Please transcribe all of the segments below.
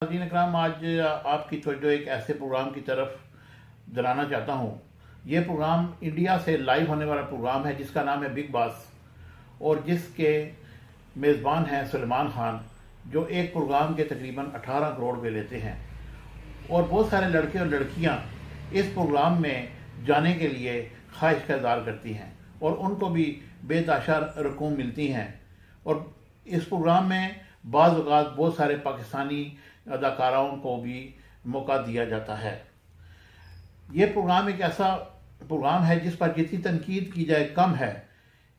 नाज़रीन इकराम, आज आपकी तवज्जो एक ऐसे प्रोग्राम की तरफ दिलाना चाहता हूँ। ये प्रोग्राम इंडिया से लाइव होने वाला प्रोग्राम है जिसका नाम है बिग बॉस, और जिसके मेज़बान हैं सलमान खान, जो एक प्रोग्राम के तकरीबन 18 करोड़ रुपये लेते हैं। और बहुत सारे लड़के और लड़कियाँ इस प्रोग्राम में जाने के लिए ख्वाहिश का इज़हार करती हैं और उनको भी बेतहाशा रकूम मिलती हैं। और इस प्रोग्राम में बाज़ औक़ात बहुत सारे पाकिस्तानी अदाकाराओं को भी मौका दिया जाता है। ये प्रोग्राम एक ऐसा प्रोग्राम है जिस पर जितनी तनकीद की जाए कम है।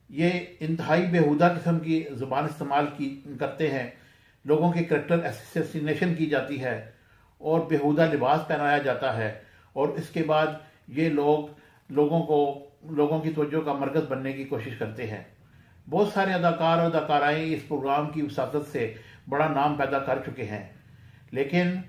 ये इंतहाई बेहुदा किस्म की ज़ुबान इस्तेमाल की करते हैं, लोगों के करैक्टर असैसिनेशन की जाती है और बेहुदा लिबास पहनाया जाता है। और इसके बाद ये लोगों की तवज्जो का मरकज़ बनने की कोशिश करते हैं। बहुत सारे अदाकार और अदाकाराएँ इस प्रोग्राम की वसातत से बड़ा नाम पैदा कर चुके हैं, लेकिन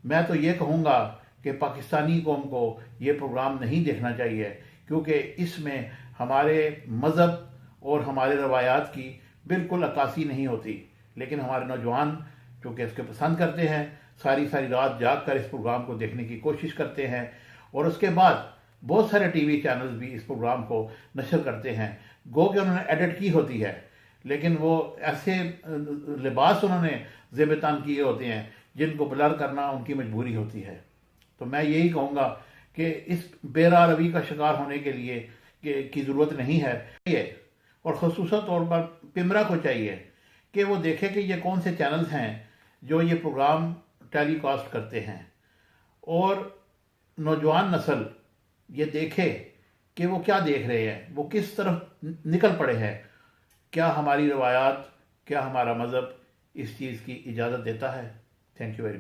मैं तो ये कहूँगा कि पाकिस्तानी कौम को ये प्रोग्राम नहीं देखना चाहिए, क्योंकि इसमें हमारे मज़हब और हमारे रवायात की बिल्कुल अक्कासी नहीं होती। लेकिन हमारे नौजवान चूँकि इसके पसंद करते हैं, सारी सारी रात जाग कर इस प्रोग्राम को देखने की कोशिश करते हैं। और उसके बाद बहुत सारे टीवी चैनल्स भी इस प्रोग्राम को नशर करते हैं, गो कि उन्होंने एडिट की होती है, लेकिन वो ऐसे लिबास उन्होंने ज़ेब-ए-तान किए होते हैं जिनको ब्लर करना उनकी मजबूरी होती है। तो मैं यही कहूँगा कि इस बेरा रवि का शिकार होने के लिए की ज़रूरत नहीं है। और ख़ुसूसन तौर पर पिमरा को चाहिए कि वो देखे कि ये कौन से चैनल्स हैं जो ये प्रोग्राम टेलीकास्ट करते हैं, और नौजवान नस्ल ये देखे कि वो क्या देख रहे हैं, वो किस तरफ निकल पड़े हैं। क्या हमारी रवायात, क्या हमारा मज़हब इस चीज़ की इजाज़त देता है? Thank you very much.